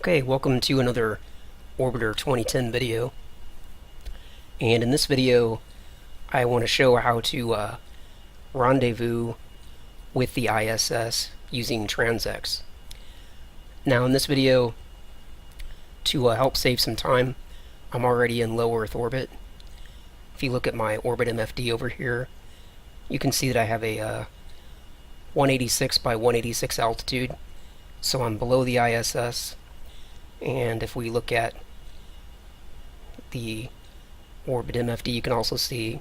Okay, welcome to another Orbiter 2010 video. And in this video, I want to show how to rendezvous with the ISS using TransX. Now in this video, to help save some time, I'm already in low Earth orbit. If you look at my Orbit MFD over here, you can see that I have a 186 by 186 altitude, so I'm below the ISS. And if we look at the Orbit MFD, you can also see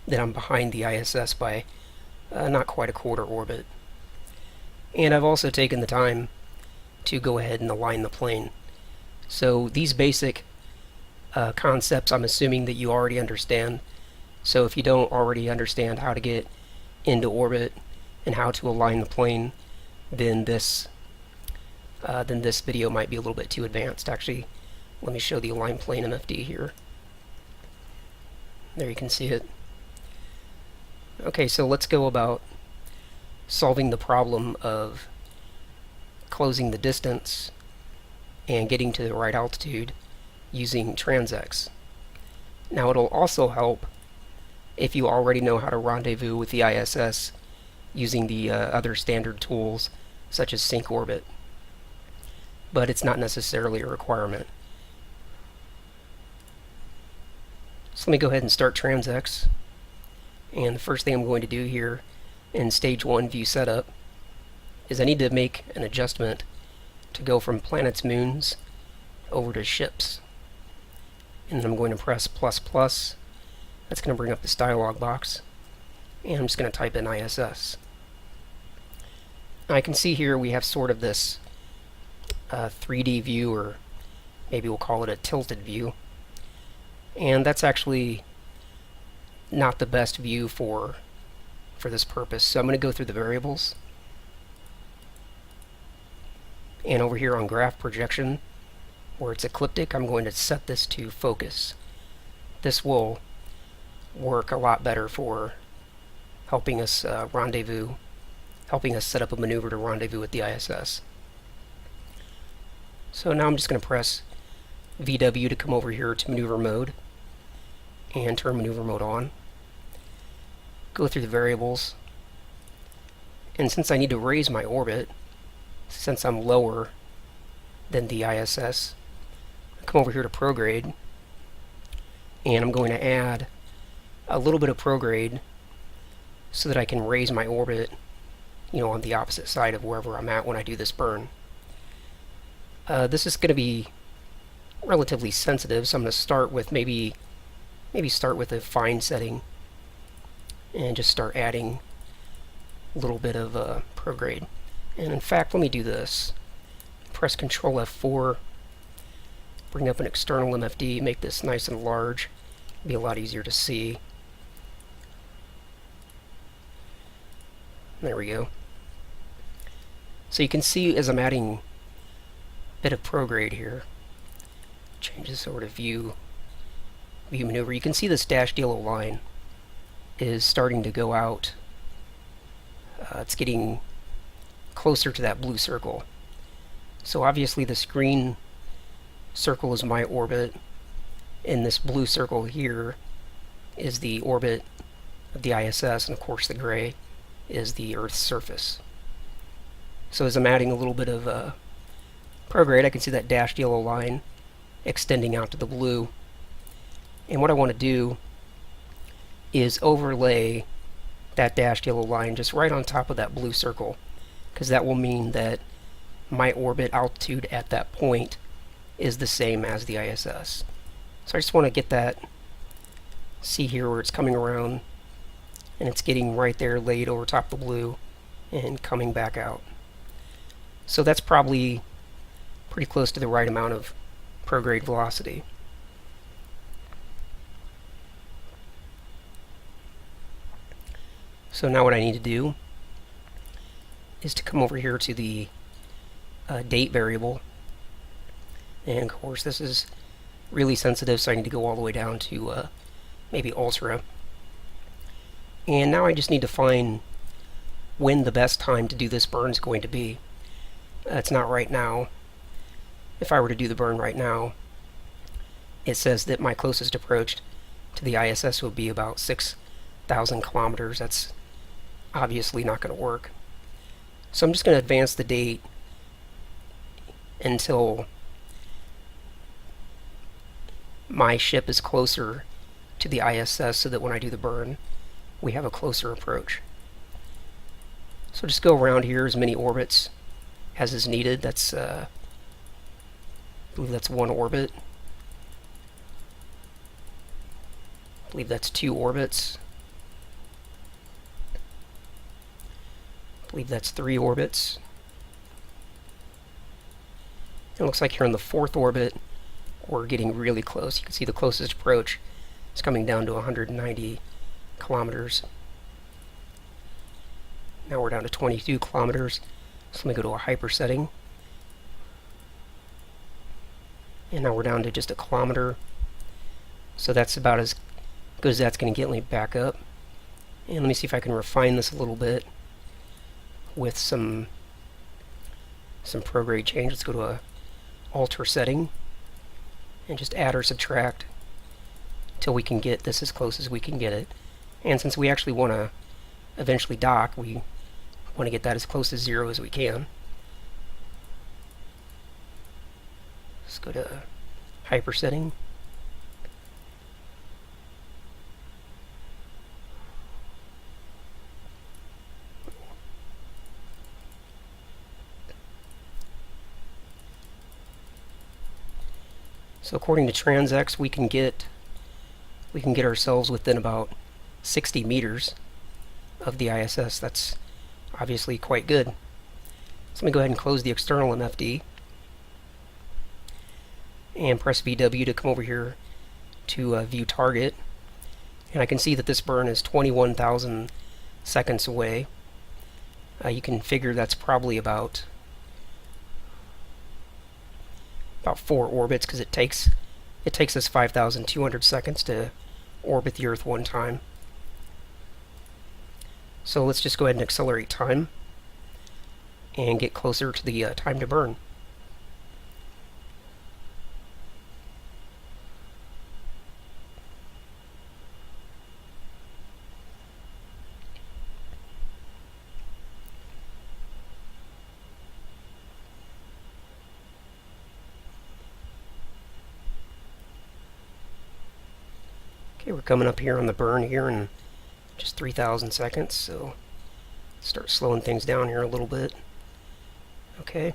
that I'm behind the ISS by not quite a quarter orbit. And I've also taken the time to go ahead and align the plane. So these basic concepts I'm assuming that you already understand. So if you don't already understand how to get into orbit and how to align the plane, then this video might be a little bit too advanced. Actually, let me show the align plane MFD here. There you can see it. Okay, so let's go about solving the problem of closing the distance and getting to the right altitude using TransX. Now it'll also help if you already know how to rendezvous with the ISS using the other standard tools such as Sync Orbit, but it's not necessarily a requirement. So let me go ahead and start TransX. And the first thing I'm going to do here in stage 1 view setup is I need to make an adjustment to go from planets, moons over to ships. And then I'm going to press ++. That's going to bring up this dialog box. And I'm just going to type in ISS. Now I can see here we have sort of this 3D view, or maybe we'll call it a tilted view. And that's actually not the best view for this purpose. So I'm going to go through the variables. And over here on graph projection, where it's ecliptic, I'm going to set this to focus. This will work a lot better for helping us rendezvous, helping us set up a maneuver to rendezvous with the ISS. So now I'm just going to press VW to come over here to maneuver mode and turn maneuver mode on. Go through the variables, and since I need to raise my orbit, since I'm lower than the ISS, I come over here to prograde, and I'm going to add a little bit of prograde so that I can raise my orbit, on the opposite side of wherever I'm at when I do this burn. This is going to be relatively sensitive, so I'm going to start with maybe start with a fine setting and just start adding a little bit of prograde. And in fact, let me do this. Press Control F4, bring up an external MFD, make this nice and large, be a lot easier to see. There we go. So you can see as I'm adding a bit of prograde here, change this over to view maneuver, you can see this dashed yellow line is starting to go out. It's getting closer to that blue circle. So obviously this green circle is my orbit, and this blue circle here is the orbit of the ISS, and of course the gray is the Earth's surface. So as I'm adding a little bit of prograde, I can see that dashed yellow line extending out to the blue. And what I want to do is overlay that dashed yellow line just right on top of that blue circle, because that will mean that my orbit altitude at that point is the same as the ISS. So I just want to get that, see here where it's coming around, and it's getting right there laid over top the blue and coming back out. So that's probably pretty close to the right amount of prograde velocity. So now what I need to do is to come over here to the date variable, and of course this is really sensitive, so I need to go all the way down to maybe ultra. And now I just need to find when the best time to do this burn is going to be. It's not right now. if I were to do the burn right now, it says that my closest approach to the ISS would be about 6,000 kilometers. That's obviously not going to work. So I'm just going to advance the date until my ship is closer to the ISS so that when I do the burn, we have a closer approach. So just go around here as many orbits as is needed. That's, I believe that's 1 orbit. I believe that's 2 orbits. I believe that's 3 orbits. It looks like here on the 4th orbit, we're getting really close. You can see the closest approach is coming down to 190 kilometers. Now we're down to 22 kilometers. So let me go to a hyper setting. And now we're down to just a kilometer. So that's about as good as that's going to get. Let me back up. And let me see if I can refine this a little bit with some prograde change. Let's go to a alter setting and just add or subtract till we can get this as close as we can get it. And since we actually want to eventually dock, we want to get that as close as 0 as we can. Let's go to hyper setting. So according to TransX, we can get ourselves within about 60 meters of the ISS. That's obviously quite good. So let me go ahead and close the external MFD and press VW to come over here to view target. And I can see that this burn is 21,000 seconds away. You can figure that's probably about 4 orbits, because it takes us 5,200 seconds to orbit the Earth one time. So let's just go ahead and accelerate time and get closer to the time to burn. Okay, we're coming up here on the burn here in just 3,000 seconds, so start slowing things down here a little bit. Okay.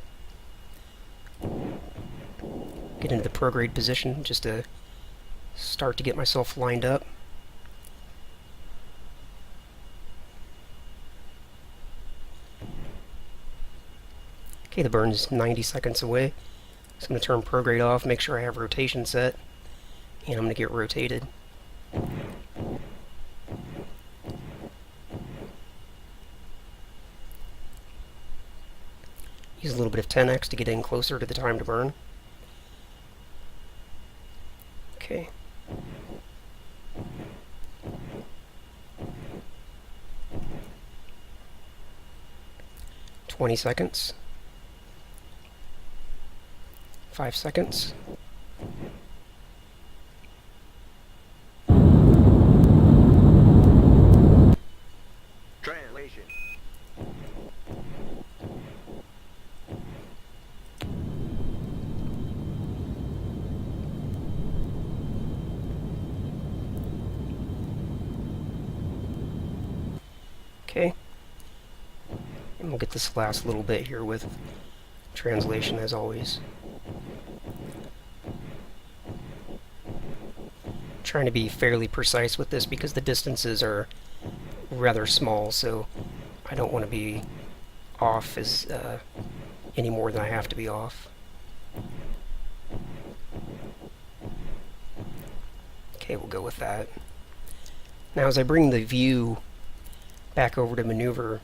Get into the prograde position just to start to get myself lined up. Okay, the burn is 90 seconds away. So I'm going to turn prograde off, make sure I have rotation set, and I'm going to get rotated. Use a little bit of 10x to get in closer to the time to burn. Okay. "20 seconds. 5 seconds. Translation. Okay. And we'll get this last little bit here with translation as always. Trying to be fairly precise with this because the distances are rather small, so I don't want to be off as any more than I have to be off. Okay, we'll go with that. Now as I bring the view back over to maneuver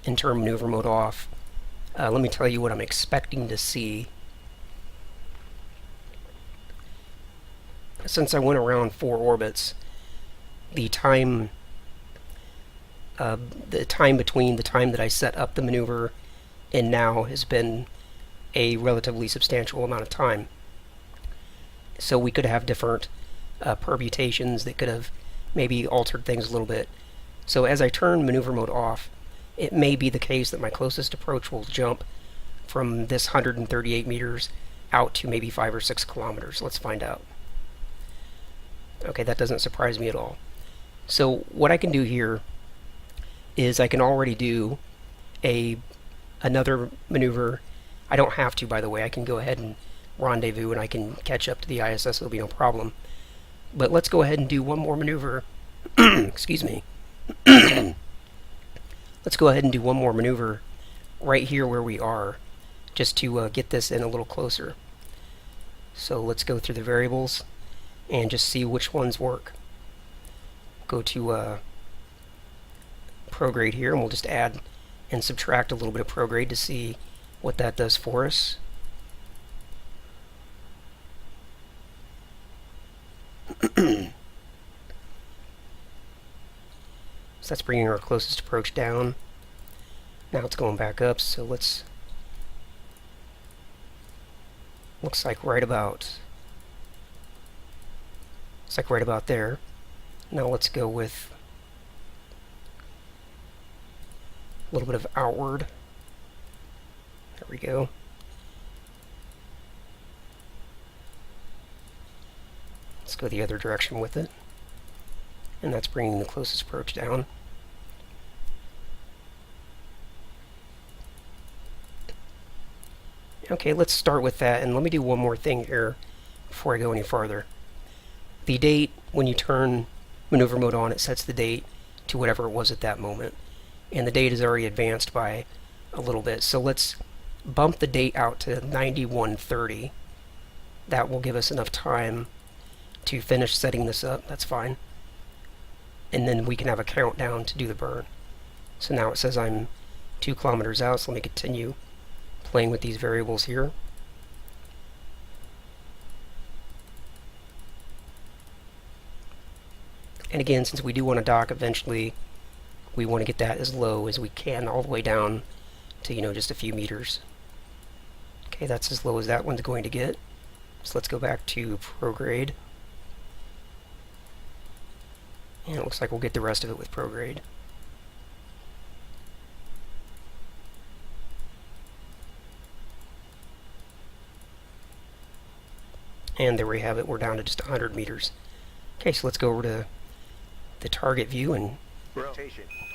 and turn maneuver mode off, let me tell you what I'm expecting to see. Since I went around 4 orbits, the time between the time that I set up the maneuver and now has been a relatively substantial amount of time. So we could have different permutations that could have maybe altered things a little bit. So as I turn maneuver mode off, it may be the case that my closest approach will jump from this 138 meters out to maybe 5 or 6 kilometers. Let's find out. Okay, that doesn't surprise me at all. So what I can do here is I can already do another maneuver. I don't have to, by the way. I can go ahead and rendezvous and I can catch up to the ISS. It'll be no problem. But let's go ahead and do one more maneuver. Excuse me. Let's go ahead and do one more maneuver right here where we are, just to get this in a little closer. So let's go through the variables and just see which ones work. Go to prograde here, and we'll just add and subtract a little bit of prograde to see what that does for us. So that's bringing our closest approach down. Now it's going back up, so looks like right about there. Now let's go with a little bit of outward. There we go. Let's go the other direction with it. And that's bringing the closest approach down. Okay, let's start with that, and let me do one more thing here before I go any farther. The date, when you turn maneuver mode on, it sets the date to whatever it was at that moment. And the date is already advanced by a little bit. So let's bump the date out to 91:30. That will give us enough time to finish setting this up. That's fine. And then we can have a countdown to do the burn. So now it says I'm 2 kilometers out, so let me continue playing with these variables here. And again, since we do want to dock eventually, we want to get that as low as we can, all the way down to, just a few meters. Okay, that's as low as that one's going to get. So let's go back to prograde. And it looks like we'll get the rest of it with prograde. And there we have it. We're down to just 100 meters. Okay, so let's go over to the target view and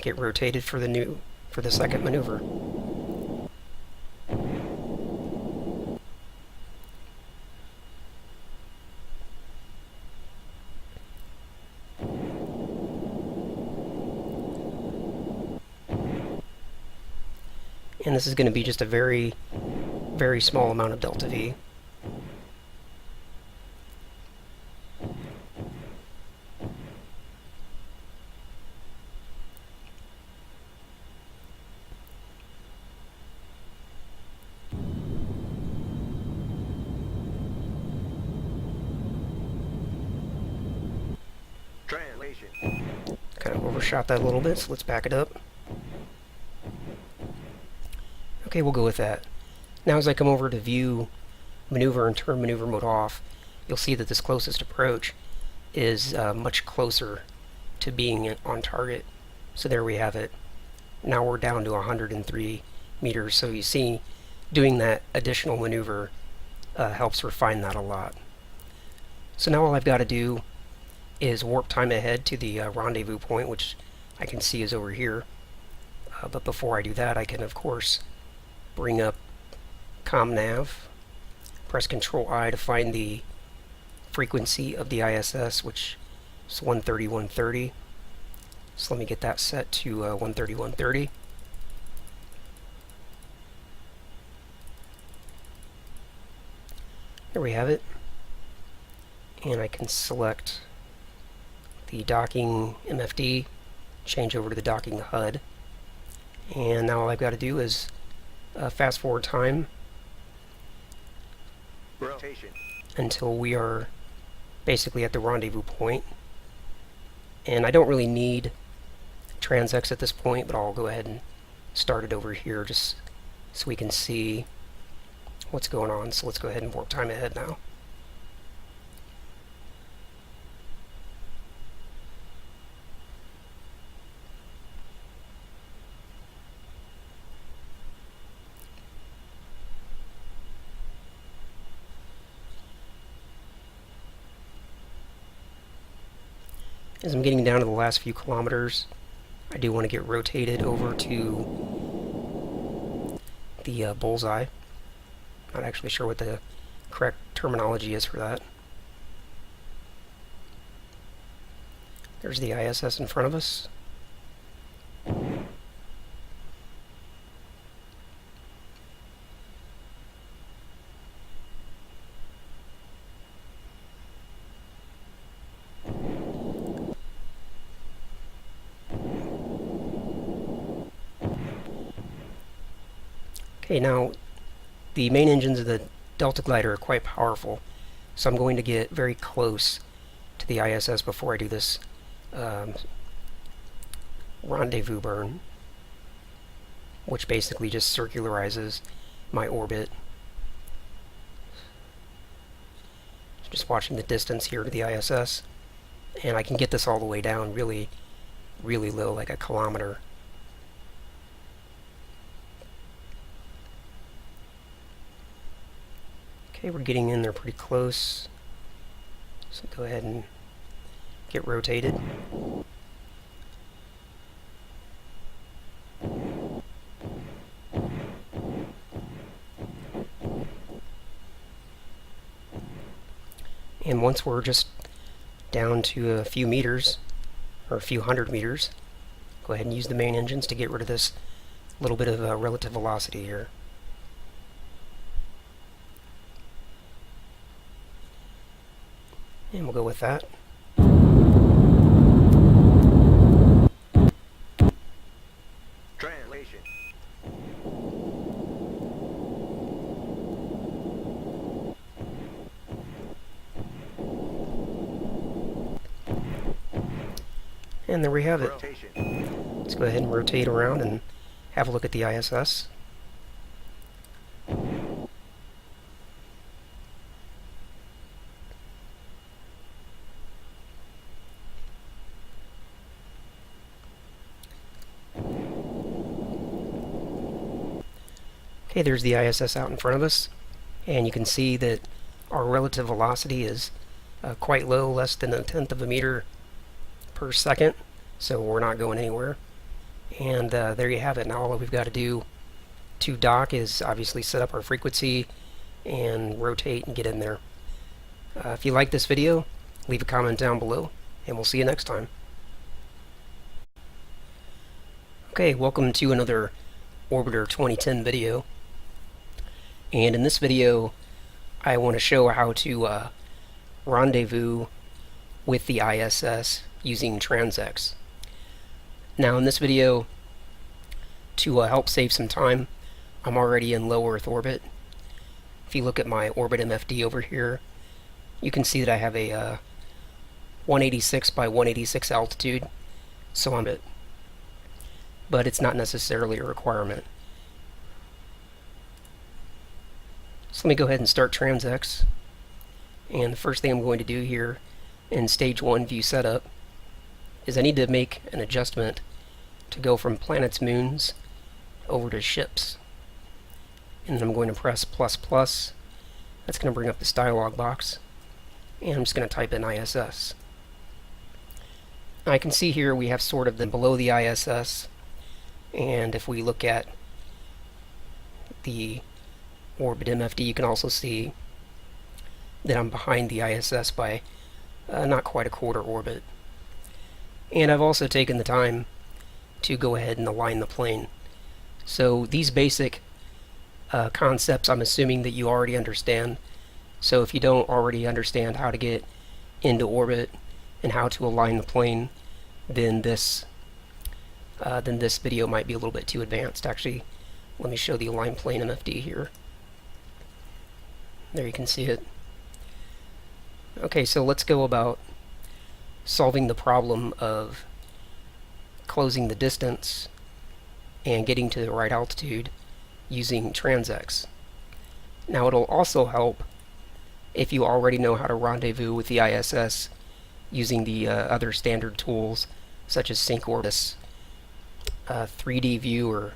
get rotated for the second maneuver. And this is going to be just a very, very small amount of delta V. Kind of overshot that a little bit, so let's back it up. Okay, we'll go with that. Now as I come over to view maneuver and turn maneuver mode off, you'll see that this closest approach is much closer to being on target. So there we have it. Now we're down to 103 meters, so you see doing that additional maneuver helps refine that a lot. So now all I've got to do is warp time ahead to the rendezvous point, which I can see is over here. But before I do that, I can of course bring up ComNav, press Control I to find the frequency of the ISS, which is 130. So let me get that set to 130. There we have it. And I can select the docking MFD, change over to the docking HUD, and now all I've got to do is fast forward time until we are basically at the rendezvous point. And I don't really need TransX at this point, but I'll go ahead and start it over here just so we can see what's going on. So let's go ahead and warp time ahead now. As I'm getting down to the last few kilometers, I do want to get rotated over to the bullseye. Not actually sure what the correct terminology is for that. There's the ISS in front of us. Okay, now the main engines of the Delta Glider are quite powerful, so I'm going to get very close to the ISS before I do this rendezvous burn, which basically just circularizes my orbit. Just watching the distance here to the ISS, and I can get this all the way down really, really low, like a kilometer. Okay, we're getting in there pretty close, so go ahead and get rotated. And once we're just down to a few meters, or a few hundred meters, go ahead and use the main engines to get rid of this little bit of relative velocity here. And we'll go with that. Translation. And there we have it. Rotation. Let's go ahead and rotate around and have a look at the ISS. Okay, there's the ISS out in front of us, and you can see that our relative velocity is quite low, less than 1/10 of a meter per second, so we're not going anywhere. And there you have it. Now all we've got to do to dock is obviously set up our frequency and rotate and get in there. If you like this video, leave a comment down below, and we'll see you next time. Okay, welcome to another Orbiter 2010 video. And in this video, I want to show how to rendezvous with the ISS using TransX. Now in this video, to help save some time, I'm already in low Earth orbit. If you look at my Orbit MFD over here, you can see that I have a 186 by 186 altitude, so I'm it. But it's not necessarily a requirement. So let me go ahead and start TransX. And the first thing I'm going to do here in stage 1 view setup is I need to make an adjustment to go from planets, moons over to ships. And then I'm going to press ++. That's going to bring up this dialog box. And I'm just going to type in ISS. Now I can see here we have sort of the below the ISS. And if we look at the Orbit MFD, you can also see that I'm behind the ISS by not quite a quarter orbit. And I've also taken the time to go ahead and align the plane. So these basic concepts I'm assuming that you already understand. So if you don't already understand how to get into orbit and how to align the plane, then this video might be a little bit too advanced. Actually, let me show the align plane MFD here. There you can see it. Okay, so let's go about solving the problem of closing the distance and getting to the right altitude using TransX. Now it'll also help if you already know how to rendezvous with the ISS using the other standard tools such as Sync Orbit 3D view, or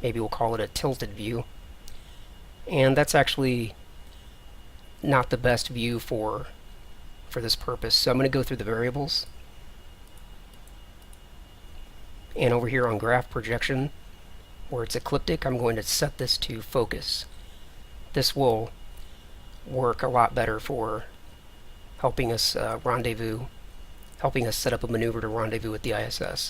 maybe we'll call it a tilted view. And that's actually not the best view for this purpose. So I'm going to go through the variables. And over here on graph projection, where it's ecliptic, I'm going to set this to focus. This will work a lot better for helping us helping us set up a maneuver to rendezvous with the ISS.